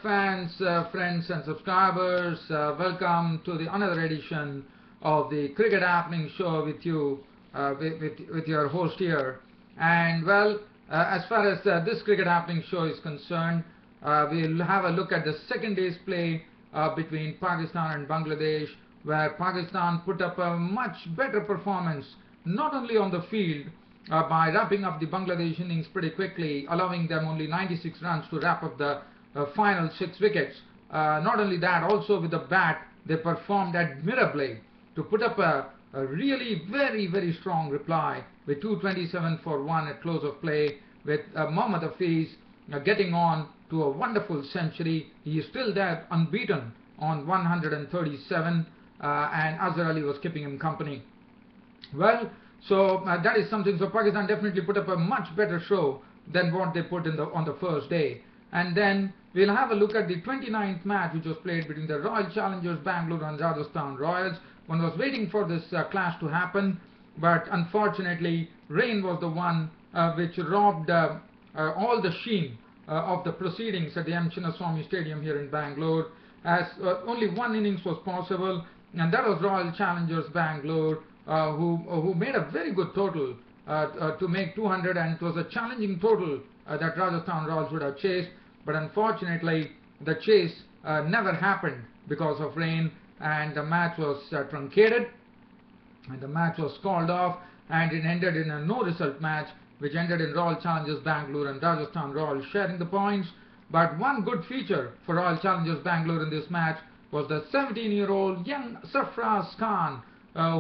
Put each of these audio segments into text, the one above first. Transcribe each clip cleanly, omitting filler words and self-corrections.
fans, friends and subscribers, welcome to the another edition of the Cricket Happening Show with you, with your host here. And well, as far as this Cricket Happening Show is concerned, we'll have a look at the second day's play between Pakistan and Bangladesh, where Pakistan put up a much better performance, not only on the field, by wrapping up the Bangladesh innings pretty quickly, allowing them only 96 runs to wrap up the final 6 wickets. Not only that, also with the bat, they performed admirably to put up a really very strong reply with 227 for 1 at close of play, with Mohammad Hafeez getting on to a wonderful century. He is still there unbeaten on 137, and Azhar Ali was keeping him company. Well, so that is something. So Pakistan definitely put up a much better show than what they put on the first day. And then we'll have a look at the 29th match, which was played between the Royal Challengers Bangalore and Rajasthan Royals. One was waiting for this clash to happen, but unfortunately rain was the one which robbed all the sheen of the proceedings at the M. Chinnaswamy Stadium here in Bangalore, as only one innings was possible, and that was Royal Challengers Bangalore, who made a very good total to make 200, and it was a challenging total that Rajasthan Royals would have chased, but unfortunately the chase never happened because of rain, and the match was truncated, and the match was called off, and it ended in a no result match, which ended in Royal Challengers Bangalore and Rajasthan Royals sharing the points. But one good feature for Royal Challengers Bangalore in this match was the 17-year-old young Sarfraz Khan,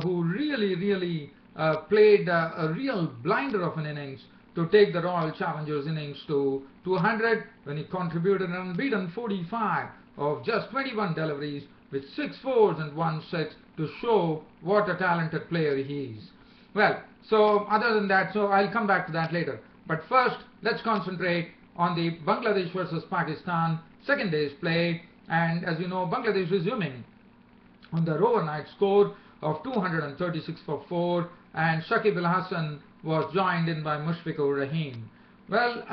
who really played a real blinder of an innings to take the Royal Challengers innings to 200, when he contributed an unbeaten 45 of just 21 deliveries with 6 fours and 1 6 to show what a talented player he is. Well, so other than that, so I'll come back to that later. But first, let's concentrate on the Bangladesh versus Pakistan second day's play. And as you know, Bangladesh resuming on their overnight score of 236 for 4, and Shakib Al Hasan was joined in by Mushfiqur Rahim. Well,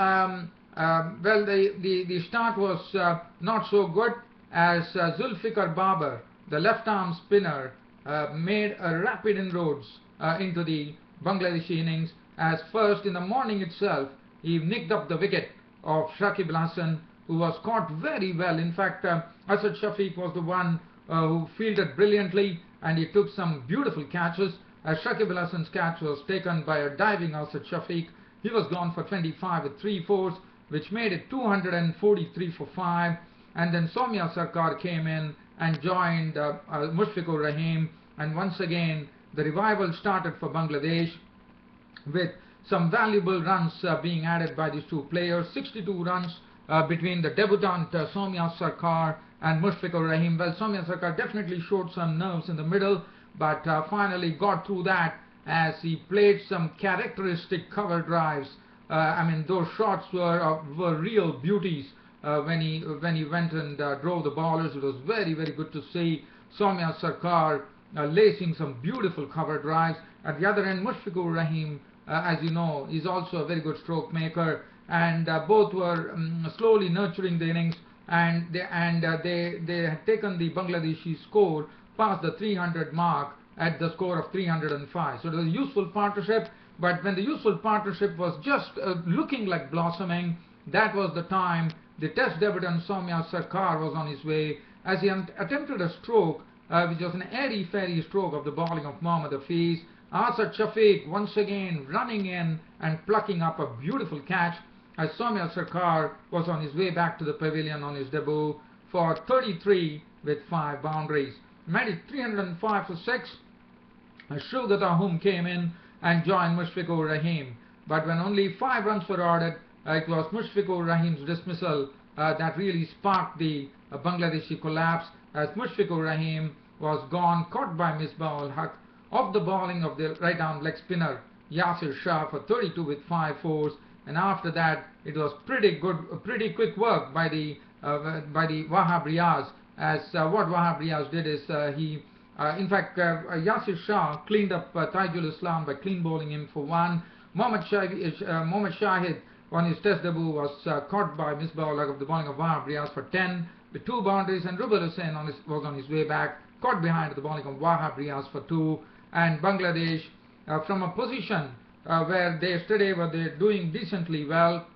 the start was not so good, as Zulfikar Babar, the left-arm spinner, made a rapid inroads into the Bangladeshi innings, as first in the morning itself he nicked up the wicket of Shakib Al Hasan, who was caught very well. In fact, Asad Shafiq was the one who fielded brilliantly, and he took some beautiful catches. As Shakib Al Hasan's catch was taken by a diving Asad Shafiq, he was gone for 25 with 3 fours, which made it 243 for 5. And then Soumya Sarkar came in and joined Mushfiqur Rahim, and once again the revival started for Bangladesh, with some valuable runs being added by these two players. 62 runs between the debutant Soumya Sarkar and Mushfiqur Rahim. Well, Soumya Sarkar definitely showed some nerves in the middle, but finally got through that as he played some characteristic cover drives. I mean, those shots were real beauties when he went and drove the bowlers. It was very good to see Soumya Sarkar lacing some beautiful cover drives. At the other end, Mushfiqur Rahim, as you know, is also a very good stroke maker, and both were slowly nurturing the innings, and they had taken the Bangladeshi score past the 300 mark at the score of 305. So it was a useful partnership, but when the useful partnership was just looking like blossoming, that was the time the test debutant Soumya Sarkar was on his way, as he attempted a stroke, which was an airy-fairy stroke of the bowling of Mohammad Hafeez. Asad Shafiq once again running in and plucking up a beautiful catch, as Soumya Sarkar was on his way back to the pavilion on his debut for 33 with 5 boundaries. Made it 305 for 6. Shaukat Ahum came in and joined Mushfiqur Rahim, but when only 5 runs were ordered, it was Mushfiqur Rahim's dismissal that really sparked the Bangladeshi collapse, as Mushfiqur Rahim was gone, caught by Misbah ul Haq off the bowling of the right-arm leg spinner Yasir Shah for 32 with 5 fours. And after that, it was pretty quick work by the Wahab Riaz, as what Wahab Riaz did is in fact Yasir Shah cleaned up Taijul Islam by clean bowling him for 1. Mohammad Shahid on his test debut was caught by Misbah-ul-Haq of the bowling of Wahab Riaz for 10 with 2 boundaries, and Rubal Hussain was on his way back, caught behind the bowling of Wahab Riaz for 2, and Bangladesh from a position where they yesterday were doing decently well,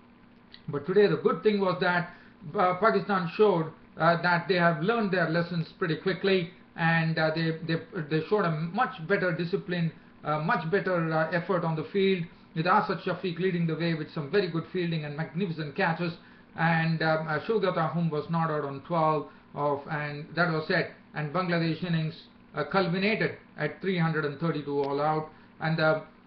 but today the good thing was that Pakistan showed that they have learned their lessons pretty quickly, and they showed a much better discipline, much better effort on the field, with Asad Shafiq leading the way with some very good fielding and magnificent catches, and Shogata Hum was not out on 12 and that was it, and Bangladesh innings culminated at 332 all out, and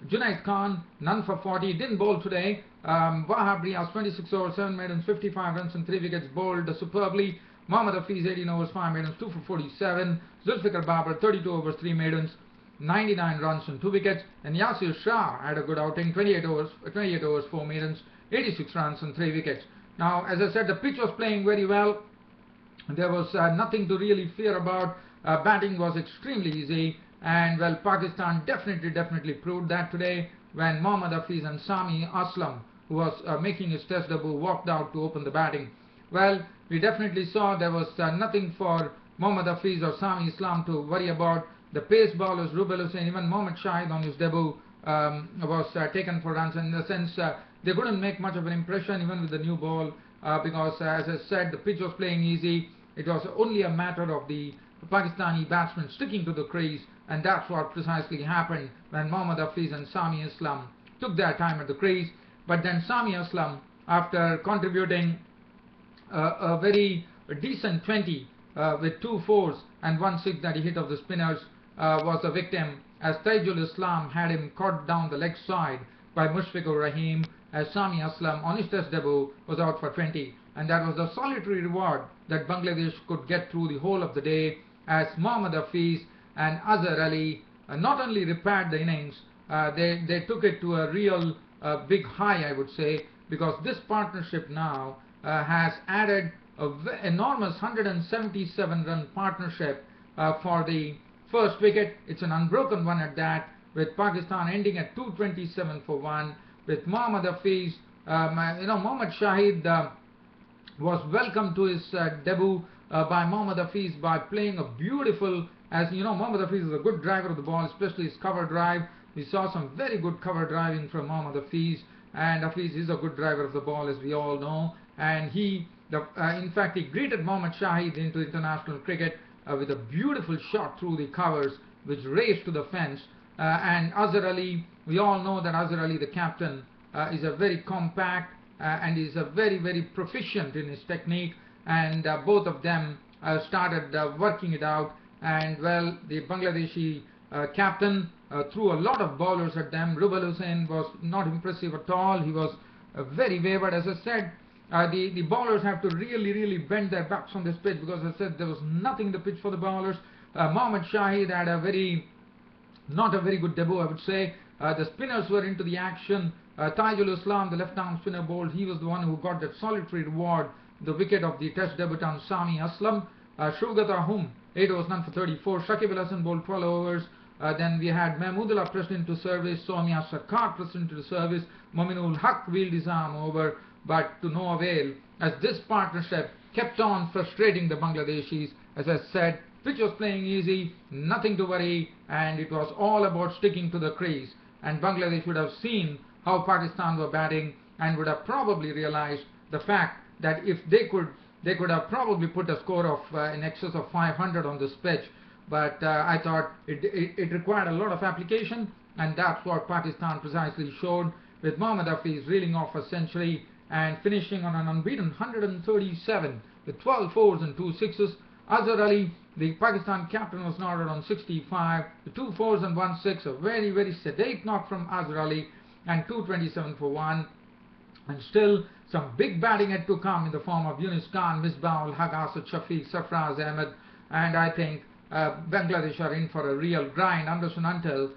Junaid Khan none for 40, didn't bowl today. Wahab Riaz 26 overs 7 maidens 55 runs and 3 wickets, bowled superbly. Mohammad Hafeez 18 overs 5 maidens 2 for 47, Zulfikar Babar 32 overs 3 maidens 99 runs and 2 wickets, and Yasir Shah had a good outing, 28 overs 4 maidens 86 runs and 3 wickets. Now, as I said, the pitch was playing very well. There was nothing to really fear about. Batting was extremely easy, and well, Pakistan definitely proved that today when Mohammad Hafeez and Sami Aslam, who was making his test debut, walked out to open the batting. Well, we definitely saw there was nothing for Mohammad Hafeez or Sami Aslam to worry about. The pace bowlers, Rubal Hussain, even Mohammad Shahid on his debut was taken for runs, in the sense they couldn't make much of an impression even with the new ball because as I said, the pitch was playing easy. It was only a matter of the Pakistani batsmen sticking to the crease, and that's what precisely happened when Mohammad Hafeez and Sami Aslam took their time at the crease. But then Sami Aslam, after contributing a very decent 20 with 2 fours and 1 6 that he hit of the spinners, was a victim, as Taijul Islam had him caught down the leg side by Mushfiqur Rahim, as Sami Aslam on his test debut was out for 20, and that was the solitary reward that Bangladesh could get through the whole of the day, as Mohammad Hafeez and Azhar Ali not only repaired the innings, they took it to a real big high, I would say, because this partnership now has added an enormous 177 run partnership for the first wicket. It's an unbroken one at that, with Pakistan ending at 227 for 1, with Mohammad Hafeez. Mohammad Shahid was welcomed to his debut by Mohammad Hafeez by playing a beautiful, as you know, Mohammad Hafeez is a good driver of the ball, especially his cover drive. We saw some very good cover driving from Mohammad Hafeez, and Hafeez is a good driver of the ball, as we all know, and in fact he greeted Mohammad Shahid into international cricket with a beautiful shot through the covers which raced to the fence. And Azhar Ali, we all know that Azhar Ali, the captain, is a very compact and is a very proficient in his technique, and both of them started working it out, and well, the Bangladeshi captain threw a lot of bowlers at them. Rubal Hussain was not impressive at all. He was very wayward. As I said, the bowlers have to really bend their backs on this pitch, because as I said, there was nothing in the pitch for the bowlers. Mohammad Shahid had not a very good debut, I would say. The spinners were into the action. Taijul Islam, the left-arm spinner, bowled. He was the one who got that solitary reward, the wicket of the test debutant Sami Aslam. Shogata Hum, 8 overs none for 34. Shakib Al Hasan bowled 12 overs. Then we had Mahmudullah pressed into service, Soumya Sarkar pressed into the service, Mominul Haq wheeled his arm over, but to no avail, as this partnership kept on frustrating the Bangladeshis. As I said, pitch was playing easy, nothing to worry, and it was all about sticking to the crease, and Bangladesh would have seen how Pakistan were batting and would have probably realized the fact that if they could have probably put a score of in excess of 500 on this pitch. But I thought it required a lot of application, and that's what Pakistan precisely showed, with Mohammad Hafeez reeling off a century and finishing on an unbeaten 137 with 12 fours and 2 sixes. Azhar Ali, the Pakistan captain, was not out on 65 with 2 fours and 1 6, a very sedate knock from Azhar Ali, and 227 for 1. And still some big batting had to come in the form of Yunus Khan, Misbah-ul-Haq, Asad Shafiq, Sarfraz Ahmed, and I think Bangladesh are in for a real grind unless and until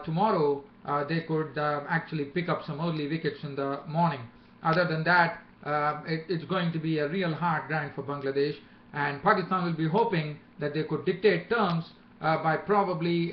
tomorrow they could actually pick up some early wickets in the morning. Other than that, it's going to be a real hard grind for Bangladesh, and Pakistan will be hoping that they could dictate terms by probably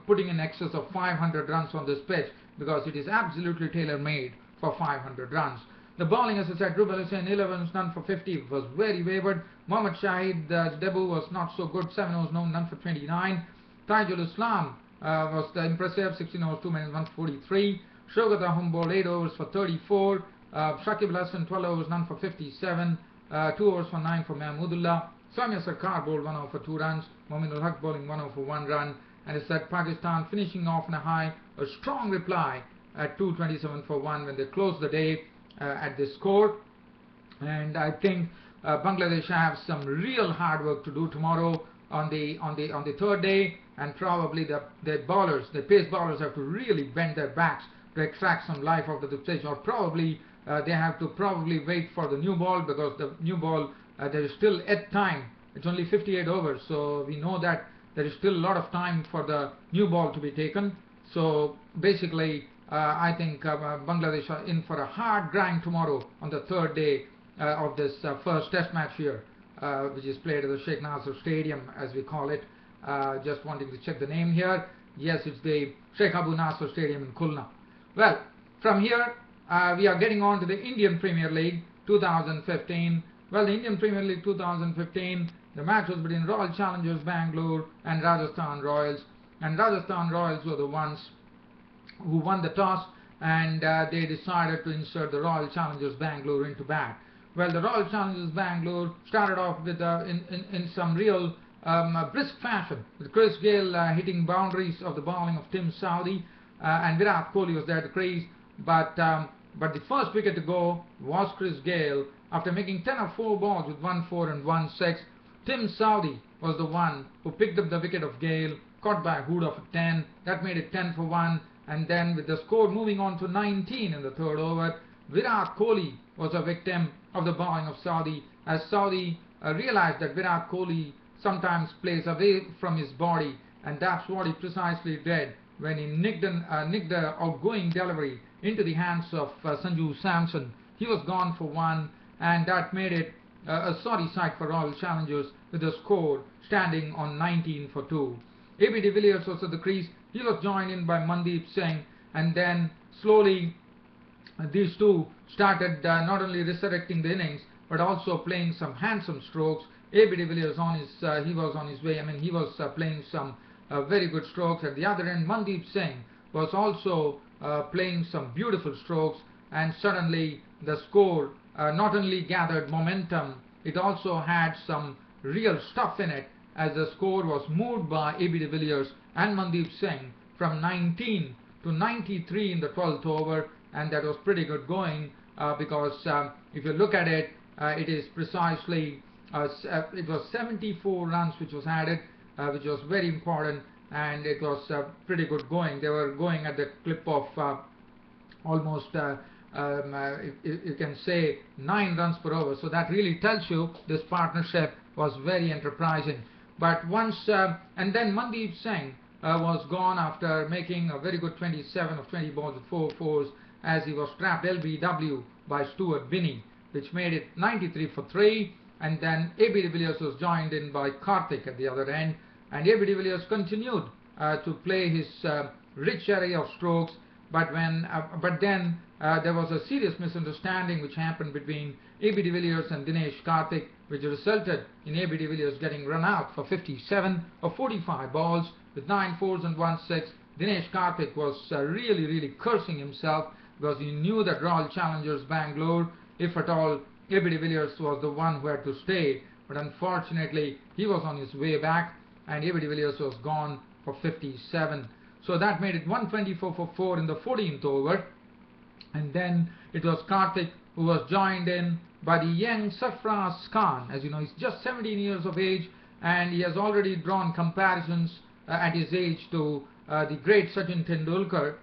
putting in excess of 500 runs on this pitch, because it is absolutely tailor-made for 500 runs. The bowling, as I said, Rubel Hussain 11 none for 50, was very wavered. Mohammad Shahid's debut was not so good, 7 overs none for 29. Tajul Islam was the impressive, 16 overs 2 minutes 143. Shogat Ahum bowled 8 overs for 34. Shakib Al Hassan 12 overs none for 57. 2 overs for 9 for Mahmudullah. Samia Sarkar bowled 1 over for 2 runs. Momin ul Haq bowling 1 over for 1 run. And it's that Pakistan finishing off on a high, a strong reply at 227 for 1 when they closed the day at this score. And I think Bangladesh have some real hard work to do tomorrow on the third day, and probably the pace bowlers have to really bend their backs to extract some life out of the pitch, or probably they have to wait for the new ball, because the new ball there is still yet time. It's only 58 overs, so we know that there is still a lot of time for the new ball to be taken. So basically I think Bangladesh are in for a hard grind tomorrow on the third day of this first test match here, which is played at the Sheikh Nasser Stadium, as we call it. Just wanting to check the name here. Yes, it's the Sheikh Abu Nasser Stadium in Khulna. Well, from here we are getting on to the Indian Premier League 2015. Well, the Indian Premier League 2015, the match was between Royal Challengers Bangalore and Rajasthan Royals. And Rajasthan Royals were the ones who won the toss, and they decided to insert the Royal Challengers Bangalore into bat. Well, the Royal Challengers Bangalore started off with in some real brisk fashion, with Chris Gayle hitting boundaries of the bowling of Tim Southee, and Virat Kohli was there at the crease. But the first wicket to go was Chris Gayle. After making 10 of 4 balls with 1-4 and 1-6, Tim Southee was the one who picked up the wicket of Gayle, caught by Hooda for 10. That made it 10 for 1. And then with the score moving on to 19 in the third over, Virat Kohli was a victim of the bowling of Southee, as Southee realized that Virat Kohli sometimes plays away from his body, and that's what he precisely did when he nicked an outgoing delivery into the hands of Sanju Samson. He was gone for 1, and that made it a sorry sight for Royal Challengers, with the score standing on 19 for 2. A.B. de Villiers was at the crease. He was joined in by Mandeep Singh, and then slowly these two started not only resurrecting the innings but also playing some handsome strokes. A.B. de Villiers he was on his way. I mean, he was playing some very good strokes. At the other end, Mandeep Singh was also playing some beautiful strokes, and suddenly the score not only gathered momentum, it also had some real stuff in it, as the score was moved by A.B. de Villiers and Mandeep Singh from 19 to 93 in the 12th over, and that was pretty good going, because if you look at it, it is precisely it was 74 runs which was added, which was very important, and it was pretty good going. They were going at the clip of almost you can say 9 runs per over. So that really tells you this partnership was very enterprising. But once and then Mandeep Singh was gone after making a very good 27 of 20 balls with 4 fours, as he was trapped LBW by Stuart Binney, which made it 93 for 3. And then A.B. de Villiers was joined in by Karthik at the other end, and A.B. de Villiers continued to play his rich array of strokes. But then there was a serious misunderstanding which happened between A.B. de Villiers and Dinesh Karthik, which resulted in A.B. de Villiers getting run out for 57 of 45 balls with 9 fours and 1 6. Dinesh Karthik was really cursing himself, because he knew that Royal Challengers Bangalore, if at all, A.B. de Villiers was the one who had to stay. But unfortunately, he was on his way back, and A.B. de Villiers was gone for 57. So that made it 124 for 4 in the 14th over. And then it was Karthik who was joined in by the young Sarfraz Khan. As you know, he's just 17 years of age, and he has already drawn comparisons at his age to the great Sachin Tendulkar,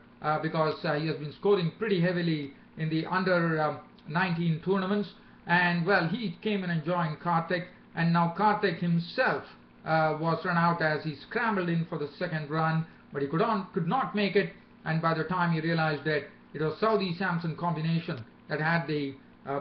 because he has been scoring pretty heavily in the under 19 tournaments. And well, he came in and joined Karthik, and now Karthik himself was run out as he scrambled in for the second run, but he could not make it. And by the time he realized that it was Southee Samson combination that had the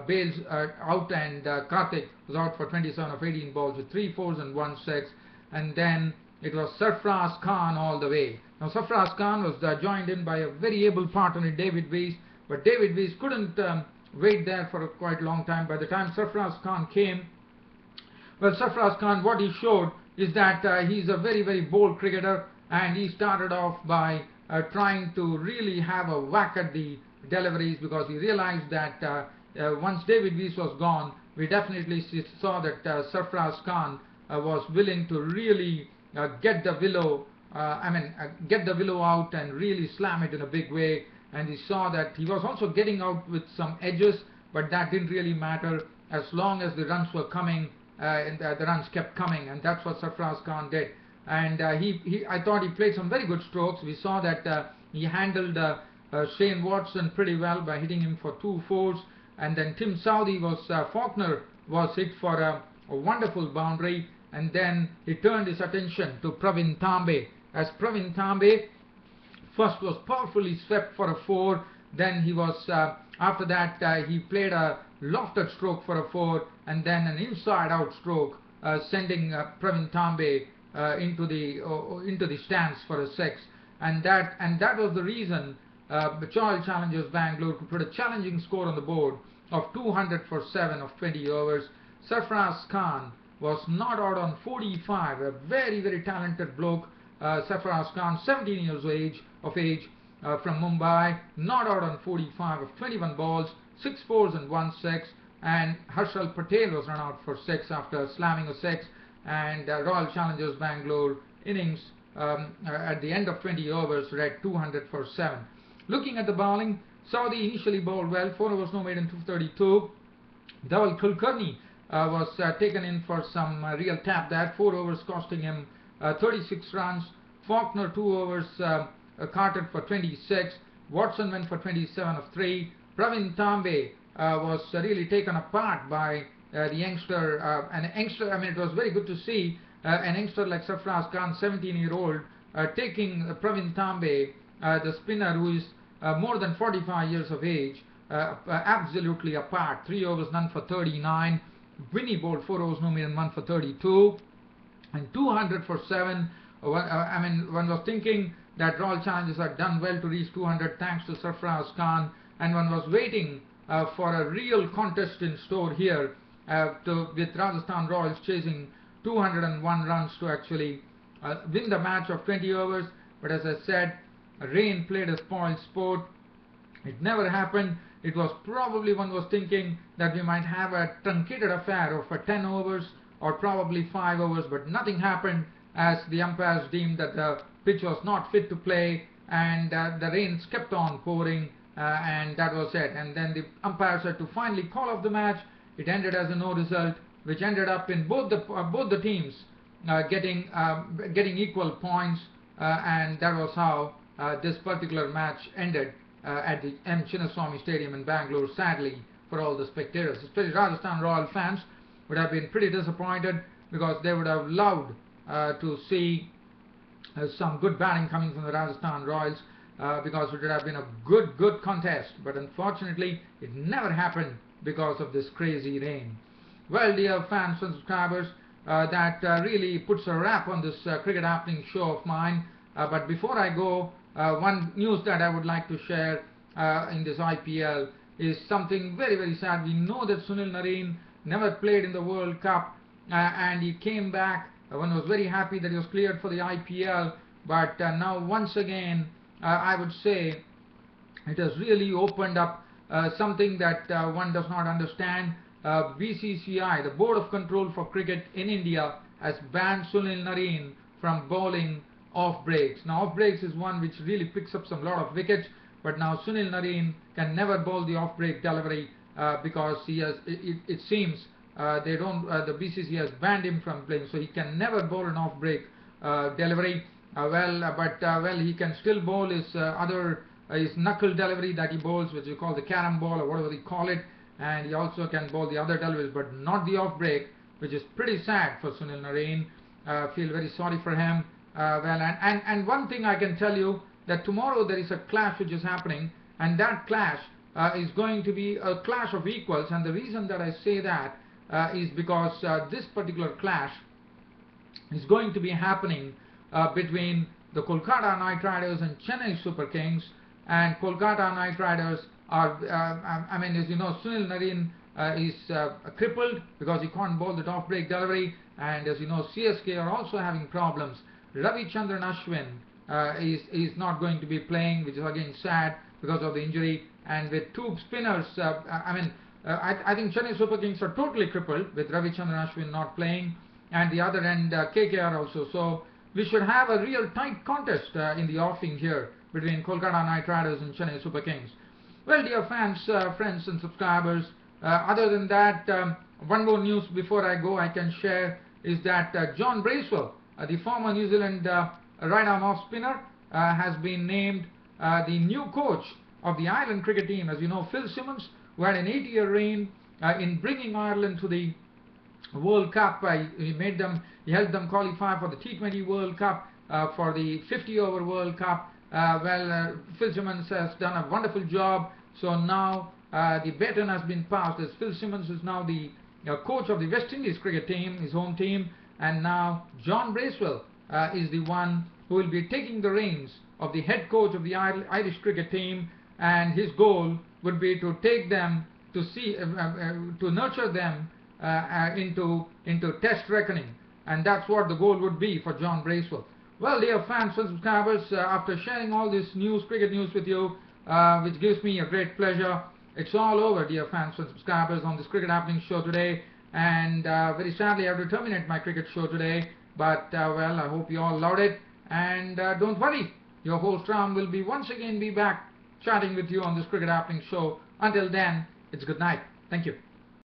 Bales out, and Karthik was out for 27 of 18 balls with 3 fours and 1 6. And then it was Sarfraz Khan all the way. Now Sarfraz Khan was joined in by a very able partner in David Weiss, but David Weiss couldn't wait there for a quite long time. By the time Sarfaraz Khan came, well, Sarfaraz Khan, what he showed is that he's a very, very bold cricketer, and he started off by trying to really have a whack at the deliveries, because he realized that once David Weiss was gone, we definitely saw that Sarfaraz Khan was willing to really get the willow, get the willow out and really slam it in a big way. And he saw that he was also getting out with some edges, but that didn't really matter as long as the runs were coming. And the runs kept coming, and that's what Sarfaraz Khan did. And I thought he played some very good strokes. We saw that he handled Shane Watson pretty well by hitting him for 2 fours, and then Tim Southee Faulkner was hit for a wonderful boundary, and then he turned his attention to Pravin Tambe, as Pravin Tambe first was powerfully swept for a 4, then he was after that he played a lofted stroke for a 4, and then an inside out stroke sending Pravin Tambe into the stands for a 6, and that was the reason the Royal Challengers Bangalore could put a challenging score on the board of 200 for 7 of 20 overs. Sarfaraz Khan was not out on 45, a very, very talented bloke. Sarfaraz Khan, 17 years of age, from Mumbai, not out on 45 of 21 balls, 6 fours and 1 6, and Harshal Patel was run out for 6 after slamming a 6, and Royal Challengers Bangalore innings at the end of 20 overs read 200 for 7. Looking at the bowling, Southee initially bowled well, 4 overs no made in 232. Dhaval Kulkarni was taken in for some real tap there, 4 overs costing him 36 runs. Faulkner 2 overs carted for 26. Watson went for 27 of 3. Pravin Tambe was really taken apart by the youngster. It was very good to see an youngster like Sarfaraz Khan, 17-year-old, taking Pravin Tambe, the spinner who is more than 45 years of age, absolutely apart. 3 overs, none for 39. Winnie bowled 4 overs, no made and 1 for 32. And 200 for 7. One was thinking that Royal Challengers had done well to reach 200 thanks to Sarfaraz Khan, and one was waiting for a real contest in store here with Rajasthan Royals chasing 201 runs to actually win the match of 20 overs. But as I said, rain played a spoiled sport. It never happened. It was probably, one was thinking that we might have a truncated affair of 10 overs or probably 5 overs, but nothing happened, as the umpires deemed that the pitch was not fit to play, and the rains kept on pouring, and that was it. And then the umpires had to finally call off the match. It ended as a no result, which ended up in both the teams getting equal points, and that was how this particular match ended at the M. Chinnaswamy Stadium in Bangalore, sadly for all the spectators. Especially Rajasthan Royal fans would have been pretty disappointed, because they would have loved to see some good batting coming from the Rajasthan Royals, because it would have been a good contest. But unfortunately, it never happened because of this crazy rain. Well, dear fans and subscribers, that really puts a wrap on this cricket happening show of mine. But before I go, one news that I would like to share in this IPL is something very, very sad. We know that Sunil Narine never played in the World Cup, and he came back. One was very happy that he was cleared for the IPL, but now once again I would say it has really opened up something that one does not understand. BCCI, the Board of Control for Cricket in India, has banned Sunil Narine from bowling off breaks. Now, off breaks is one which really picks up some lot of wickets, but now Sunil Narine can never bowl the off break delivery because he has. It seems the BCCI has banned him from playing, so he can never bowl an off break delivery. Well, he can still bowl his knuckle delivery that he bowls, which you call the carom ball or whatever they call it, and he also can bowl the other deliveries, but not the off break, which is pretty sad for Sunil Narine. Feel very sorry for him. And one thing I can tell you, that tomorrow there is a clash which is happening, and that clash is going to be a clash of equals. And the reason that I say that is because this particular clash is going to be happening between the Kolkata Knight Riders and Chennai Super Kings. And Kolkata Knight Riders are, I mean, as you know, Sunil Narine is crippled because he can't bowl the off-break delivery, and as you know, CSK are also having problems. Ravichandran Ashwin is not going to be playing, which is again sad because of the injury, and with two spinners, I think Chennai Super Kings are totally crippled with Ravichandran Ashwin not playing, and the other end KKR also. So we should have a real tight contest in the offing here between Kolkata Knight Riders and Chennai Super Kings. Well, dear fans, friends and subscribers, other than that, one more news before I go I can share is that John Bracewell, the former New Zealand right-arm off-spinner, has been named the new coach of the Ireland cricket team. As you know, Phil Simmons, who had an 8-year reign in bringing Ireland to the World Cup, he helped them qualify for the T20 World Cup, for the 50-over World Cup. Phil Simmons has done a wonderful job. So now the baton has been passed, as Phil Simmons is now the coach of the West Indies cricket team, his home team, and now John Bracewell is the one who will be taking the reins of the head coach of the Irish cricket team, and his goal would be to take them to to nurture them into test reckoning, and that's what the goal would be for John Bracewell. Well, dear fans and subscribers, after sharing all this cricket news with you, which gives me a great pleasure, it's all over, dear fans and subscribers, on this Cricket Happening show today, and very sadly I have to terminate my cricket show today, but well, I hope you all loved it, and don't worry, your host Ram will once again be back chatting with you on this Cricket Happening show. Until then, it's good night. Thank you.